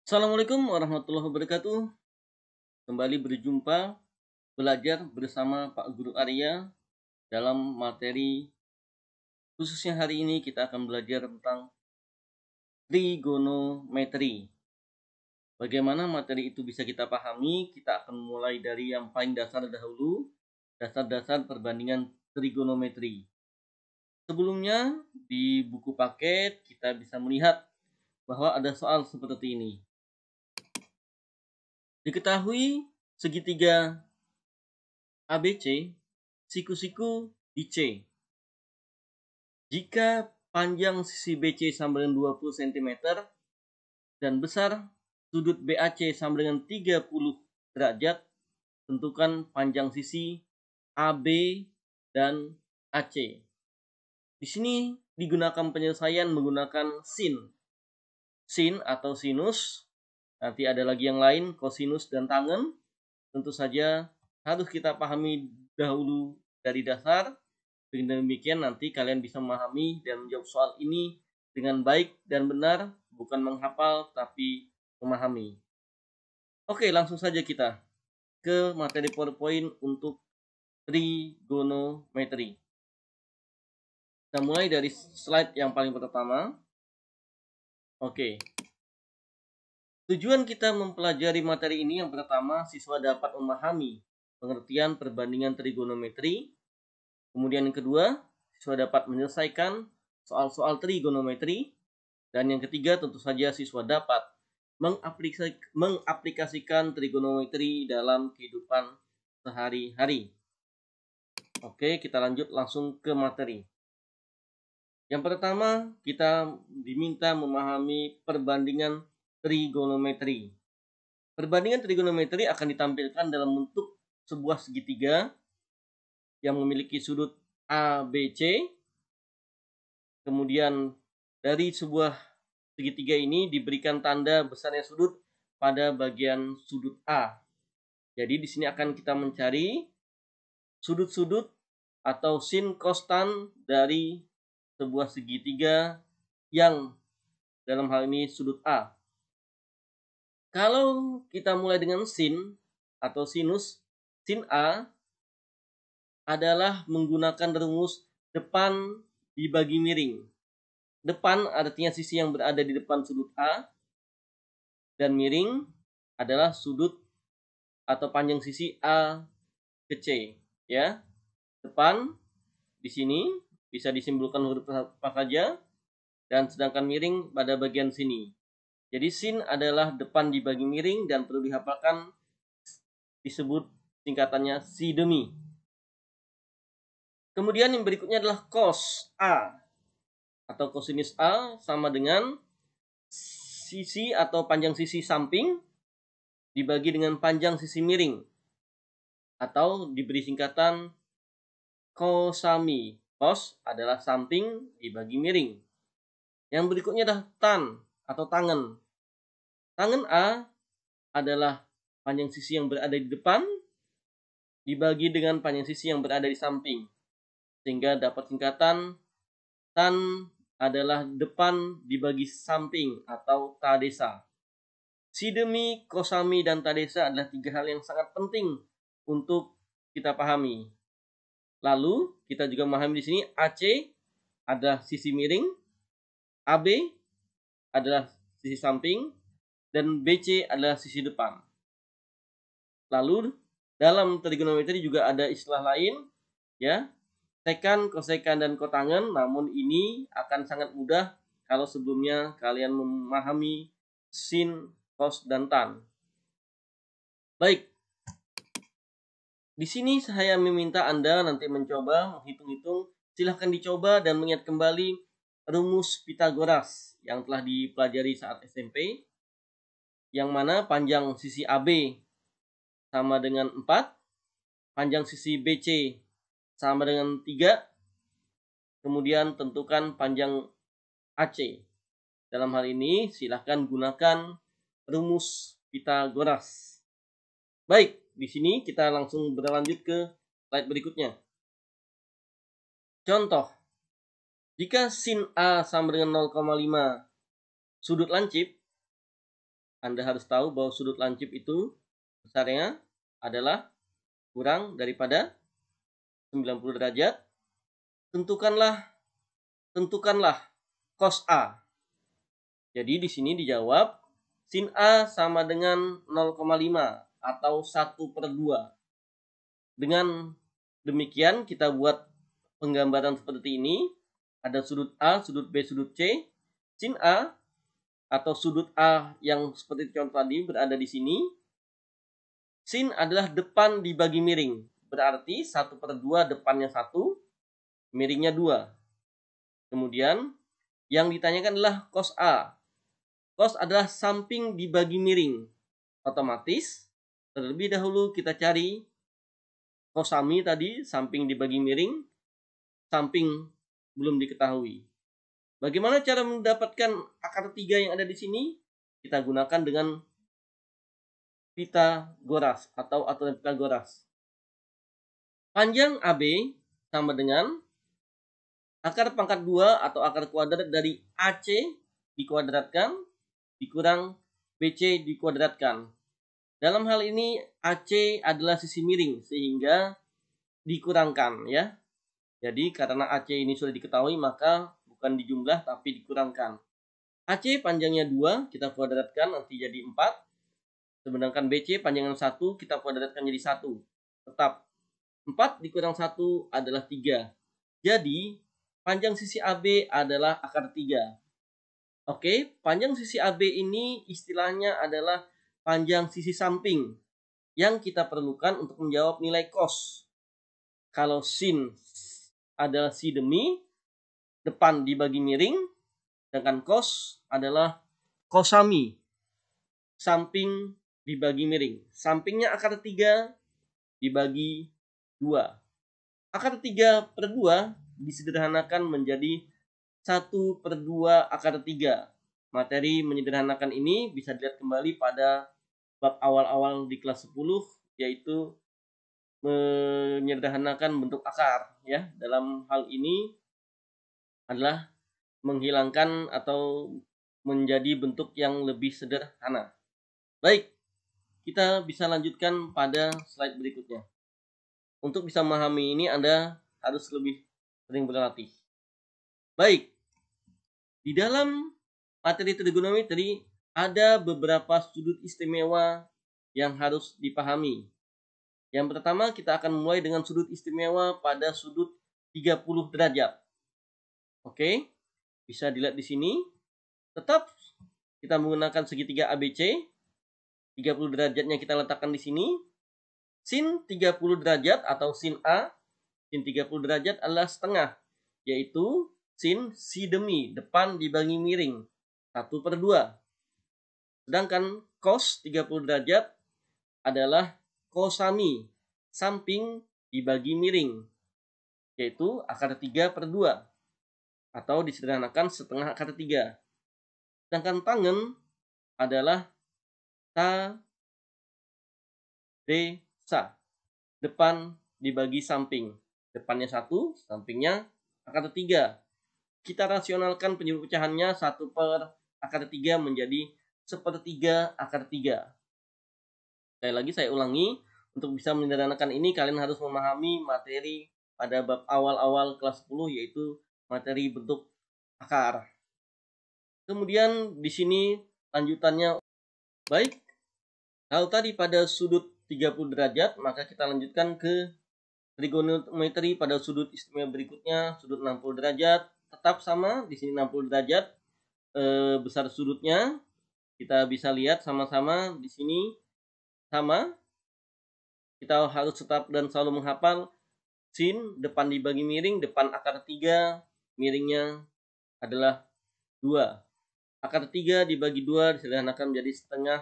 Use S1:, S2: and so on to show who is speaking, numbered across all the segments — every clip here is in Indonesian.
S1: Assalamualaikum warahmatullahi wabarakatuh. Kembali berjumpa belajar bersama Pak Guru Arya dalam materi khususnya hari ini kita akan belajar tentang trigonometri. Bagaimana materi itu bisa kita pahami? Kita akan mulai dari yang paling dasar dahulu, dasar-dasar perbandingan trigonometri. Sebelumnya di buku paket kita bisa melihat bahwa ada soal seperti ini. Diketahui segitiga ABC, siku-siku di C. Jika panjang sisi BC sama dengan 20 cm dan besar sudut BAC sama dengan 30 derajat, tentukan panjang sisi AB dan AC. Di sini digunakan penyelesaian menggunakan sin. Sin atau sinus, nanti ada lagi yang lain, kosinus dan tangen. Tentu saja harus kita pahami dahulu dari dasar. Dengan demikian nanti kalian bisa memahami dan menjawab soal ini dengan baik dan benar, bukan menghafal tapi memahami. Oke, langsung saja kita ke materi PowerPoint untuk trigonometri. Kita mulai dari slide yang paling pertama. Oke. Tujuan kita mempelajari materi ini yang pertama, siswa dapat memahami pengertian perbandingan trigonometri. Kemudian yang kedua, siswa dapat menyelesaikan soal-soal trigonometri. Dan yang ketiga, tentu saja siswa dapat mengaplikasikan trigonometri dalam kehidupan sehari-hari. Oke, kita lanjut langsung ke materi. Yang pertama, kita diminta memahami perbandingan trigonometri. Perbandingan trigonometri akan ditampilkan dalam bentuk sebuah segitiga yang memiliki sudut ABC. Kemudian dari sebuah segitiga ini diberikan tanda besarnya sudut pada bagian sudut A. Jadi di sini akan kita mencari sudut-sudut atau sin kostan dari sebuah segitiga yang dalam hal ini sudut A. Kalau kita mulai dengan sin atau sinus, sin A adalah menggunakan rumus depan dibagi miring. Depan artinya sisi yang berada di depan sudut A, dan miring adalah sudut atau panjang sisi A ke C, ya. Depan di sini bisa disimbolkan huruf apa saja, dan sedangkan miring pada bagian sini. Jadi sin adalah depan dibagi miring dan perlu dihafalkan, disebut singkatannya si demi. Kemudian yang berikutnya adalah cos A atau kosinus A sama dengan sisi atau panjang sisi samping dibagi dengan panjang sisi miring atau diberi singkatan kosami. Kos adalah samping dibagi miring. Yang berikutnya adalah tan atau tangen. Tangen A adalah panjang sisi yang berada di depan dibagi dengan panjang sisi yang berada di samping, sehingga dapat singkatan tan adalah depan dibagi samping atau tadesa. Sidemi, kosami, dan tadesa adalah tiga hal yang sangat penting untuk kita pahami. Lalu kita juga memahami di sini AC adalah sisi miring, AB adalah sisi samping, dan BC adalah sisi depan. Lalu dalam trigonometri juga ada istilah lain, ya, sekan, kosekan, dan kotangen. Namun ini akan sangat mudah kalau sebelumnya kalian memahami sin, kos, dan tan. Baik, di sini saya meminta Anda nanti mencoba menghitung-hitung. Silahkan dicoba dan mengingat kembali rumus Pitagoras yang telah dipelajari saat SMP, yang mana panjang sisi AB sama dengan 4, panjang sisi BC sama dengan 3, kemudian tentukan panjang AC. Dalam hal ini silahkan gunakan rumus Pitagoras. Baik, di sini kita langsung berlanjut ke slide berikutnya. Contoh, jika sin A sama dengan 0,5 sudut lancip, Anda harus tahu bahwa sudut lancip itu besarnya adalah kurang daripada 90 derajat. Tentukanlah cos A. Jadi di sini dijawab sin A sama dengan 0,5 atau 1/2. Dengan demikian kita buat penggambaran seperti ini. Ada sudut A, sudut B, sudut C. Sin A atau sudut A yang seperti contoh tadi berada di sini. Sin adalah depan dibagi miring. Berarti 1/2 depannya 1, miringnya 2. Kemudian yang ditanyakan adalah cos A. Cos adalah samping dibagi miring. Otomatis terlebih dahulu kita cari kosami tadi, samping dibagi miring, samping belum diketahui. Bagaimana cara mendapatkan akar 3 yang ada di sini? Kita gunakan dengan Pitagoras atau aturan Pitagoras. Panjang AB sama dengan akar pangkat 2 atau akar kuadrat dari AC dikuadratkan dikurang BC dikuadratkan. Dalam hal ini AC adalah sisi miring sehingga dikurangkan ya. Jadi karena AC ini sudah diketahui maka bukan dijumlah tapi dikurangkan. AC panjangnya 2 kita kuadratkan nanti jadi 4. Sedangkan BC panjangnya 1 kita kuadratkan jadi 1. Tetap 4 dikurang 1 adalah 3. Jadi panjang sisi AB adalah akar 3. Oke, panjang sisi AB ini istilahnya adalah panjang sisi samping yang kita perlukan untuk menjawab nilai cos. Kalau sin adalah si demi, depan dibagi miring, sedangkan cos adalah kosami, samping dibagi miring. Sampingnya akar 3 dibagi 2. Akar 3/2 disederhanakan menjadi 1/2 akar 3. Materi menyederhanakan ini bisa dilihat kembali pada bab awal-awal di kelas 10, yaitu menyederhanakan bentuk akar ya. Dalam hal ini adalah menghilangkan atau menjadi bentuk yang lebih sederhana. Baik, kita bisa lanjutkan pada slide berikutnya. Untuk bisa memahami ini Anda harus lebih sering berlatih. Baik, di dalam materi trigonometri ada beberapa sudut istimewa yang harus dipahami. Yang pertama kita akan mulai dengan sudut istimewa pada sudut 30 derajat. Oke, bisa dilihat di sini. Tetap kita menggunakan segitiga ABC. 30 derajatnya kita letakkan di sini. Sin 30 derajat atau sin A, sin 30 derajat adalah setengah, yaitu sin si demi, depan dibagi miring, 1/2. Sedangkan cos 30 derajat adalah kosami, samping dibagi miring, yaitu akar 3/2 atau disederhanakan setengah akar 3. Sedangkan tangen adalah desa, depan dibagi samping, depannya 1, sampingnya akar 3. Kita rasionalkan penyebab pecahannya 1/akar 3 menjadi 1/3 akar 3. Sekali lagi saya ulangi, untuk bisa menyederhanakan ini kalian harus memahami materi pada bab awal-awal kelas 10, yaitu materi bentuk akar. Kemudian di sini lanjutannya. Baik, kalau tadi pada sudut 30 derajat, maka kita lanjutkan ke trigonometri pada sudut istimewa berikutnya, sudut 60 derajat. Tetap sama, di sini 60 derajat. Besar sudutnya kita bisa lihat sama-sama di sini sama. Kita harus tetap dan selalu menghafal sin depan dibagi miring, depan akar 3, miringnya adalah 2. Akar 3 dibagi 2 disederhanakan menjadi setengah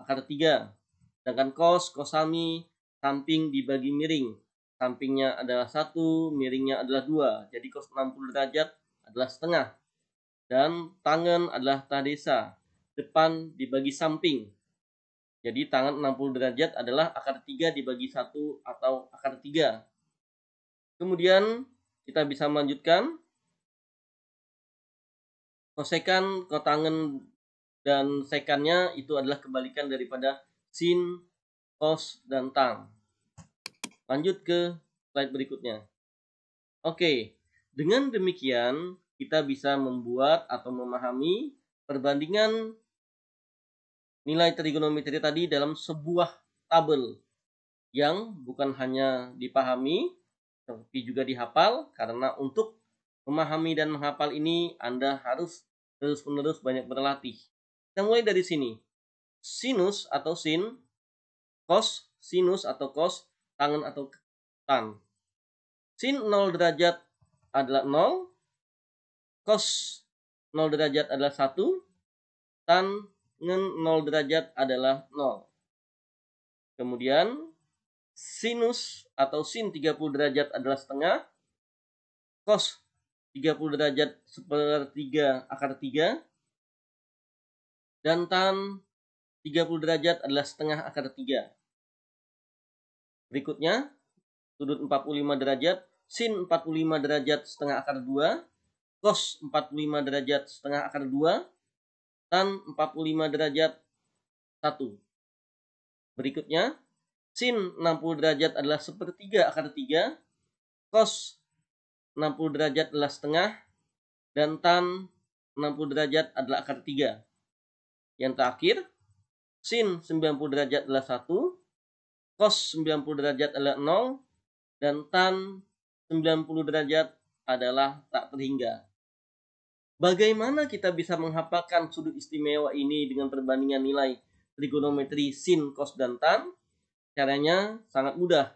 S1: akar 3. Sedangkan cos, kosami, samping dibagi miring, sampingnya adalah 1, miringnya adalah 2. Jadi cos 60 derajat adalah setengah. Dan tangen adalah tadesa, depan dibagi samping. Jadi tangan 60 derajat adalah akar 3 dibagi 1 atau akar 3. Kemudian kita bisa melanjutkan. Kosekan kotangen dan sekannya itu adalah kebalikan daripada sin, cos, dan tan. Lanjut ke slide berikutnya. Oke, dengan demikian kita bisa membuat atau memahami perbandingan nilai trigonometri tadi dalam sebuah tabel yang bukan hanya dipahami tapi juga dihafal, karena untuk memahami dan menghafal ini Anda harus terus-menerus banyak berlatih. Kita mulai dari sini. Sinus atau sin, cos, sinus atau cos, tangen atau tan. Sin 0 derajat adalah 0, cos 0 derajat adalah 1, tan 0 derajat adalah 0. Kemudian sinus atau sin 30 derajat adalah setengah, cos 30 derajat sepertiga akar 3, dan tan 30 derajat adalah setengah akar 3. Berikutnya, sudut 45 derajat, sin 45 derajat setengah akar 2, cos 45 derajat setengah akar 2, tan 45 derajat 1. Berikutnya, sin 60 derajat adalah sepertiga akar 3, cos 60 derajat adalah setengah, dan tan 60 derajat adalah akar 3. Yang terakhir, sin 90 derajat adalah 1, cos 90 derajat adalah 0, dan tan 90 derajat adalah tak terhingga. Bagaimana kita bisa menghafalkan sudut istimewa ini dengan perbandingan nilai trigonometri sin, cos, dan tan? Caranya sangat mudah.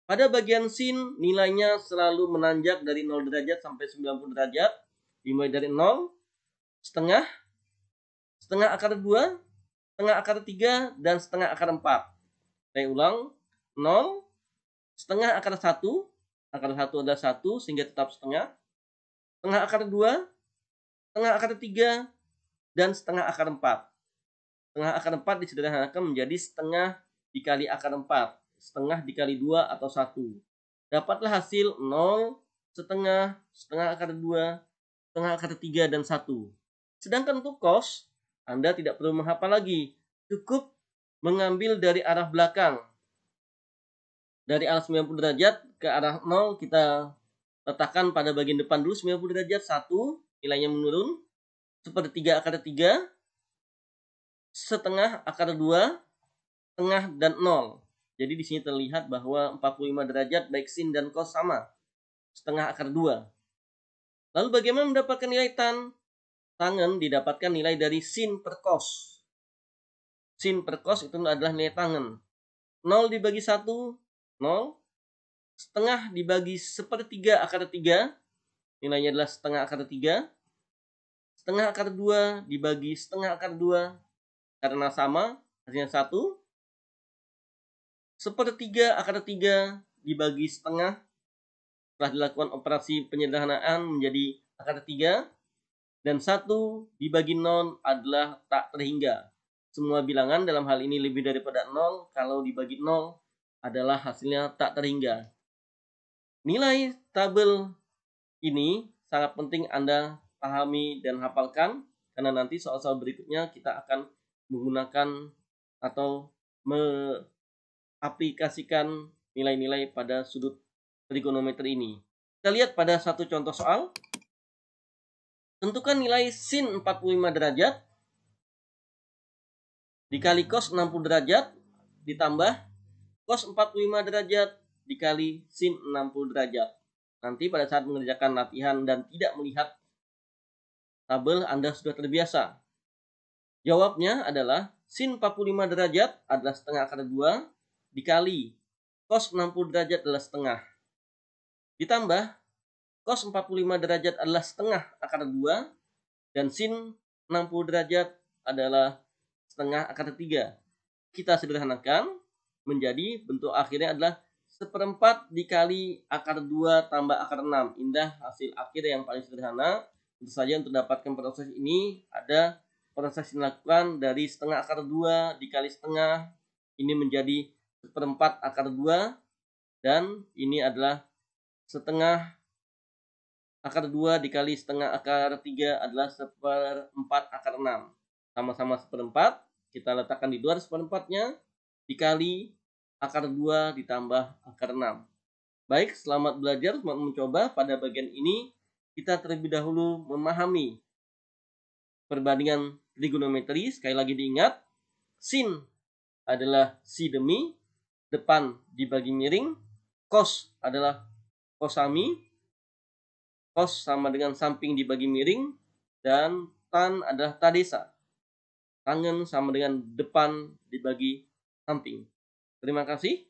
S1: Pada bagian sin, nilainya selalu menanjak dari 0 derajat sampai 90 derajat. Dimulai dari 0, setengah, setengah akar 2, setengah akar 3, dan setengah akar 4. Saya ulang, 0, setengah akar 1, akar 1 adalah 1 sehingga tetap setengah, setengah akar 2, setengah akar 3, dan setengah akar 4. Setengah akar 4 disederhanakan menjadi setengah dikali akar 4. Setengah dikali 2 atau 1. Dapatlah hasil 0, setengah, setengah akar 2, setengah akar 3, dan 1. Sedangkan untuk cos, Anda tidak perlu menghafal lagi. Cukup mengambil dari arah belakang. Dari arah 90 derajat ke arah 0 kita letakkan pada bagian depan dulu 90 derajat, 1, nilainya menurun. Sepertiga akar 3, setengah akar 2, setengah, dan 0. Jadi di sini terlihat bahwa 45 derajat baik sin dan cos sama, setengah akar 2. Lalu bagaimana mendapatkan nilai tan? Tangen didapatkan nilai dari sin per cos. Sin per cos itu adalah nilai tangen. 0 dibagi 1, 0. Setengah dibagi sepertiga akar 3, nilainya adalah setengah akar 3. Setengah akar 2 dibagi setengah akar 2, karena sama, hasilnya 1. Sepertiga akar 3 dibagi setengah, setelah dilakukan operasi penyederhanaan menjadi akar 3, dan 1 dibagi 0 adalah tak terhingga. Semua bilangan dalam hal ini lebih daripada 0, kalau dibagi 0 adalah hasilnya tak terhingga. Nilai tabel ini sangat penting Anda pahami dan hafalkan, karena nanti soal-soal berikutnya kita akan menggunakan atau aplikasikan nilai-nilai pada sudut trigonometri ini. Kita lihat pada satu contoh soal. Tentukan nilai sin 45 derajat dikali cos 60 derajat ditambah cos 45 derajat dikali sin 60 derajat. Nanti pada saat mengerjakan latihan dan tidak melihat tabel, Anda sudah terbiasa. Jawabnya adalah sin 45 derajat adalah setengah akar 2 dikali cos 60 derajat adalah setengah, ditambah cos 45 derajat adalah setengah akar 2, dan sin 60 derajat adalah setengah akar 3. Kita sederhanakan menjadi bentuk akhirnya adalah seperempat dikali akar 2 tambah akar 6. Indah hasil akhir yang paling sederhana. Tentu saja untuk dapatkan proses ini ada proses yang dilakukan dari setengah akar 2 dikali setengah. Ini menjadi seperempat akar 2, dan ini adalah setengah akar 2 dikali setengah akar 3 adalah seperempat akar 6. sama-sama seperempat, kita letakkan di luar seperempatnya, dikali akar 2 ditambah akar 6. Baik, selamat belajar, selamat mencoba. Pada bagian ini, kita terlebih dahulu memahami perbandingan trigonometri. Sekali lagi diingat, sin adalah si demi, depan dibagi miring, cos adalah kosami, cos sama dengan samping dibagi miring, dan tan adalah tadesa. Tangan sama dengan depan dibagi samping. Terima kasih.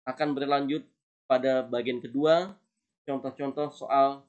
S1: Akan berlanjut pada bagian kedua, contoh-contoh soal